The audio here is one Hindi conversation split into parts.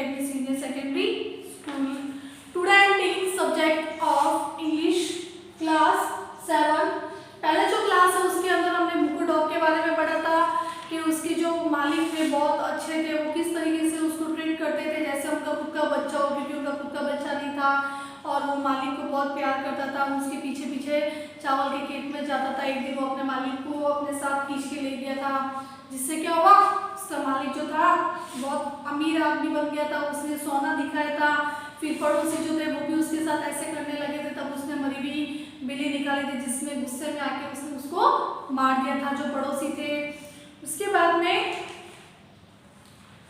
Academy Senior Secondary School. Today I am taking subject of English class 7. पहले जो क्लास है उसके अंदर हमने मुकुट डॉग के बारे में पढ़ा था कि उसके जो मालिक थे बहुत अच्छे थे, वो किस तरीके से उसको ट्रीट करते थे जैसे उनका खुद का बच्चा हो, क्योंकि उनका खुद का बच्चा नहीं था और वो मालिक को बहुत प्यार करता था। उसके पीछे पीछे चावल के खेत में जाता था। एक दिन वो अपने मालिक को अपने साथ खींच के ले गया था, जिससे क्या हुआ, उसका मालिक जो था बहुत अमीर आदमी बन गया था। उसने सोना दिखाया था। फिर पड़ोसी जो थे वो भी उसके साथ ऐसे करने लगे थे। तब उसने मरी हुई बिल्ली निकाली थी, जिसमें गुस्से में आके उसने उसको मार दिया था जो पड़ोसी थे। उसके बाद में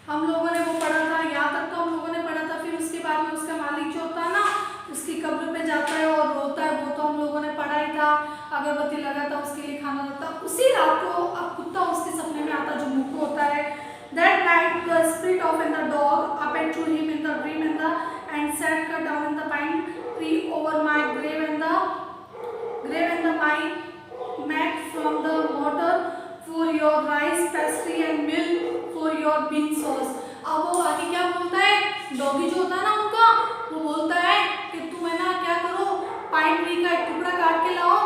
हम लोगों ने वो पढ़ा था, यहाँ तक तो हम लोगों ने पढ़ा था। फिर उसके बाद में उसका मालिक जो होता है ना, उसकी कब्र पे जाता है और रोता है, वो तो हम लोगों ने पढ़ा ही था। अगरबत्ती लगाता, उसके लिए खाना लाता। उसी रात को अब कुत्ता उसके सपने में आता जो मुक्को होता है। That night the spirit of the dog appeared to him in the dream and sat down in the pine tree over my grave and my mat from the water for your rice pastry and milk for your bean sauce. अब वो आगे क्या बोलता है, डॉगी जो होता है ना उनका, वो बोलता है कि तुम है ना क्या करो, पाइन ट्री का एक टुकड़ा काट के लाओ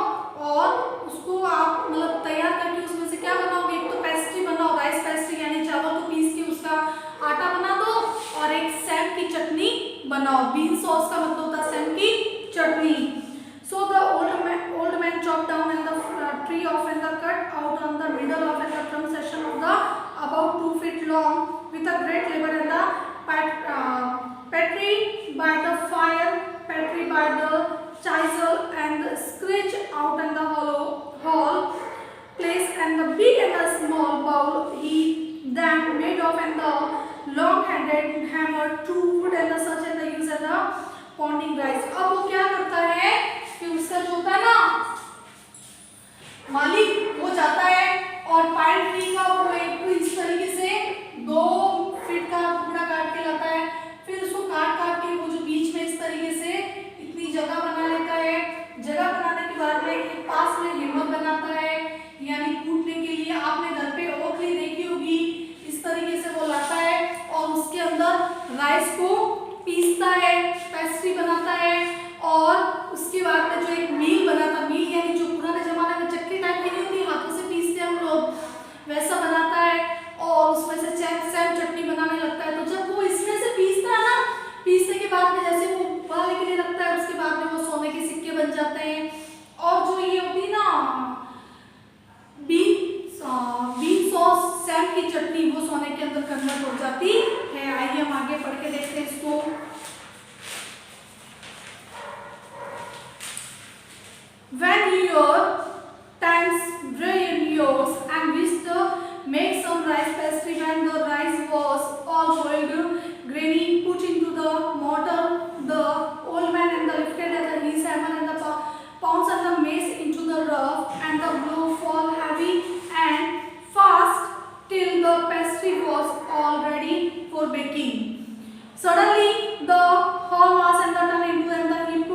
और उसको आप मतलब तैयार करके उसमें से क्या बनाओगे, एक तो पेस्ट्री बनाओ, राइस पेस्ट्री यानी चावल को पीस के उसका आटा बना दो, और एक सैम की चटनी बनाओ। बीन सॉस का मतलब होता है सैम की चटनी। So the old man chopped down in the tree of and the cut out on the middle of the trunk section of the about 2 feet long with a great labor and the petri by the fire, petri by the chisel and scratch out in the hall place and the big and the small bowl he then made of and the long-handed hammer, two wood and the such and the use and the pounding rice. अब वो क्या करता है कि उसका जो होता है ना मालिक, वो जाता है और पाइन ट्री का वो एक इस तरीके से 2 फीट का टुकड़ा काट के लाता है। फिर उसको काट के वो जो बीच में इस तरीके से इतनी जगह बना लेता है। जगह बनाने के बाद में एक पास में हिम्मत बनाता है, यानी कूटने के लिए। आपने घर पे ओखली देखी होगी, इस तरीके से वो लाता है और उसके अंदर राइस को पीसता है, पेस्ट्री बनाता है। और उसके बाद में जो एक मील बनाता, मील यानी जो पुराने जमाने में चक्की टाइप की नहीं होती, हाथों से पीसते हम लोग, वैसा बनाता है और उसमें से सैम चटनी बनाने लगता है। तो जब वो इसमें से पीसता है ना, पीसने के बाद में जैसे वो उबालने के लिए रखता है, उसके बाद में वो सोने के सिक्के बन जाते हैं। और जो ये होती ना बीन सॉस सैम की चटनी, वो सोने के अंदर कन्वर्ट हो जाती है। आइए हम आगे पढ़ के देखते हैं इसको। When your times were in yours and wished to make some rice pastry, when the rice was all boiled, grainy, put into the mortar, the old man and the lifted and his hammer and the pounds and the mace into the rough, and the blow fall heavy and fast till the pastry was all ready for baking. Suddenly the whole mass and the turned into and the heap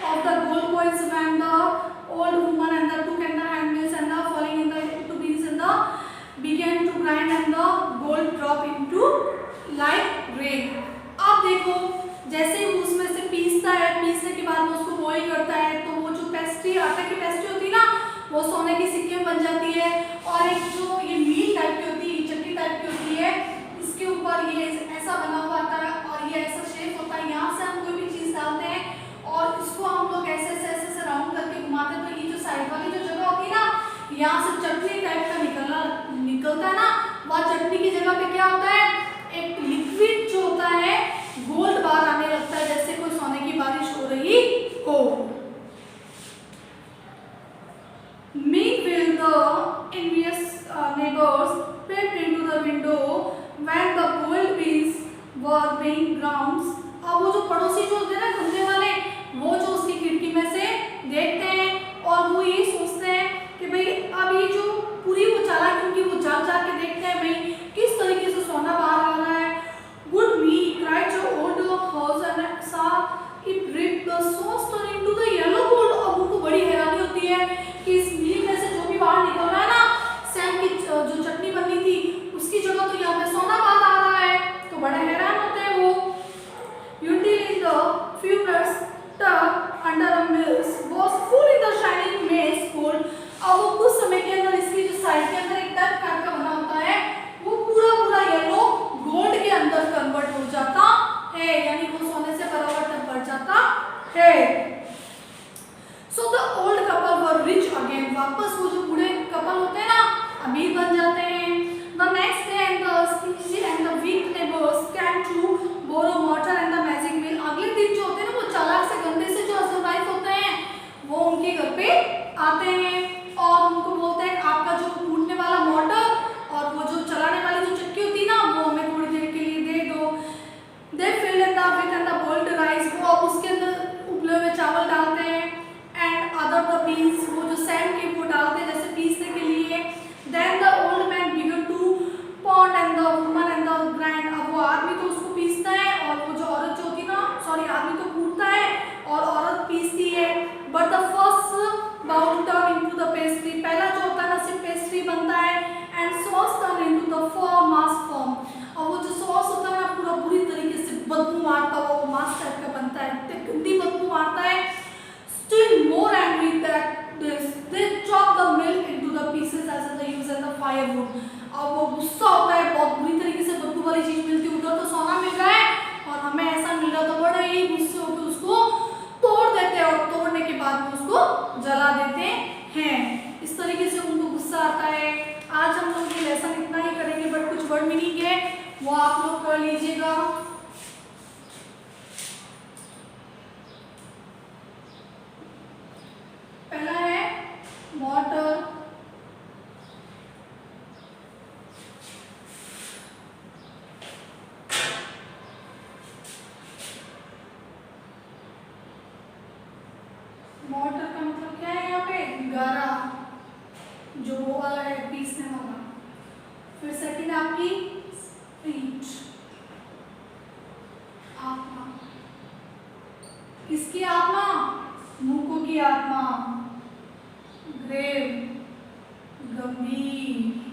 of the gold coins when the old woman and the took and the handmills and the falling in the into beans and the began to grind and the gold drop into like rain. अब देखो जैसे ही उसमें से पीसता है, पीसने के बाद में उसको बॉईल करता है, तो वो जो पेस्ट्री, आटे की पेस्ट्री होती है ना, वो सोने की सिक्के बन जाती है। और एक जो ये मील टाइप की होती है, चक्की टाइप की होती है, इसके ऊपर ये ऐसा बना हुआ आता है और ये ऐसा शेप होता है। यहाँ से हम कोई भी चीज़ डालते हैं और इसको हम लोग ऐसे ऐसे राउंड करके घुमाते हैं, तो ये जो साइड वाली जो जगह होती है ना, यहाँ से चटनी टाइप का निकलता है ना, वह चटनी की जगह पे क्या होता है, एक लिक्विड जो होता है गोल्ड बार आने लगता है, जैसे कोई सोने की बारिश हो रही हो। Meanwhile, the envious neighbors peeped into the window when the boiled beans were being ground. अब वो जो पड़ोसी जो होते हैं ना धंधे वाले, वो जो उसकी खिड़की में से देखते हैं और वो ये सोचते हैं कि भाई अब ये जो पूरी वो चालाकी उनकी, वो जा के देखते हैं भाई किस तरीके से सोना बाहर आ रहा है। Good me, cried the old horse and saw it drip the sauce turn into the yellow gold. अब उनको बड़ी हैरानी होती है कि इस मील में से जो भी बाहर निकल रहा है ना, सैम की जो चटनी बननी थी उसकी जगह तो यहाँ पे सोना बाहर आ रहा है। तो बड़े हैरान होते हैं वो। आते हैं और उनको बोलते हैं आपका जो घूमने वाला मोटर और वो जो चलाने वाली जो चक्की होती है ना, वो हमें थोड़ी देर के लिए दे दो। They fill in the with and the boiled rice, वो अब उसके अंदर उबले हुए चावल डालते हैं। एंड अदर द बीन्स, वो जो सैंड के वो डालते हैं जैसे पीसने के लिए। Then the old man began to pot and the woman and the grind, अब वो आदमी तो उसको पीसता है और वो जो औरत जो होती है ना, सॉरी आदमी तो कूटता है और औरत पीसती है। But the first bowl turn into the pastry, पहला जो होता है ना सिर्फ पेस्ट्री बनता है। And sauce turn into the form mass form, और वो जो सॉस होता है ना पूरा बुरी तरीके से बदबू मारता हुआ वो मास टाइप का बनता है, इतनी गंदी बदबू मारता है। Still more angry that they chop the milk into the pieces as they use as the firewood, अब वो गुस्सा होता है, बहुत बुरी तरीके से बदबू वाली चीज मिलती है, उधर तो सोना मिल रहा है और हमें ऐसा मिल रहा, तो बड़े ही गुस्से होकर उसको तोड़ देते हैं और तोड़ने के बाद में उसको जला देते हैं। इस तरीके से उनको गुस्सा आता है। आज हम लोग ये लेसन इतना ही करेंगे, बट कुछ वर्ड मीनिंग है वो आप लोग कर लीजिएगा। पहला है वाटर, वाटर का मतलब क्या है यहाँ पे, गारा, जो वो वाला है पीसने वाला। फिर सेकंड आपकी स्पीच, आत्मा, किसकी आत्मा, मूको की आत्मा। ग्रेव, गंभीर।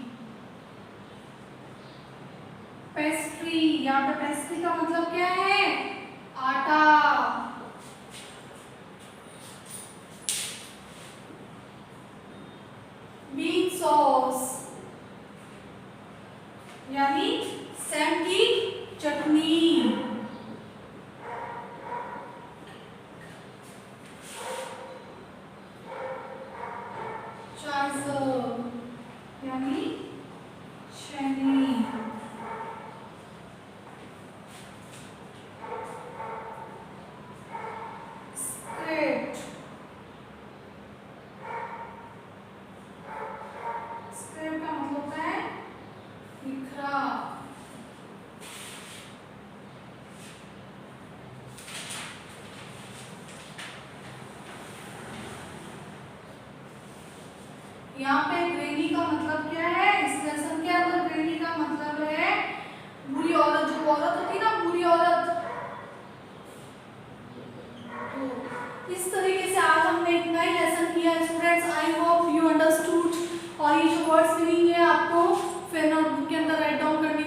पेस्ट्री, यहाँ पे पेस्ट्री का मतलब क्या है, आटा। बीन सॉस यानी सैम की चटनी। चाइज़र यानी छेनी। स्क्रेप, स्क्रेप का मतलब है बिखरा। यहाँ पे ग्रेनी का मतलब क्या है, इस लेसन के अंदर ग्रेनी का मतलब है बुरी औरत, जो औरत होती है ना बुरी औरत। तो इस तरीके से आज हमने एक नई लेसन किया students. I hope you understood. और ये जो वर्ड्स मीनिंग है आपको फिर नोटबुक के अंदर राइट डाउन करनी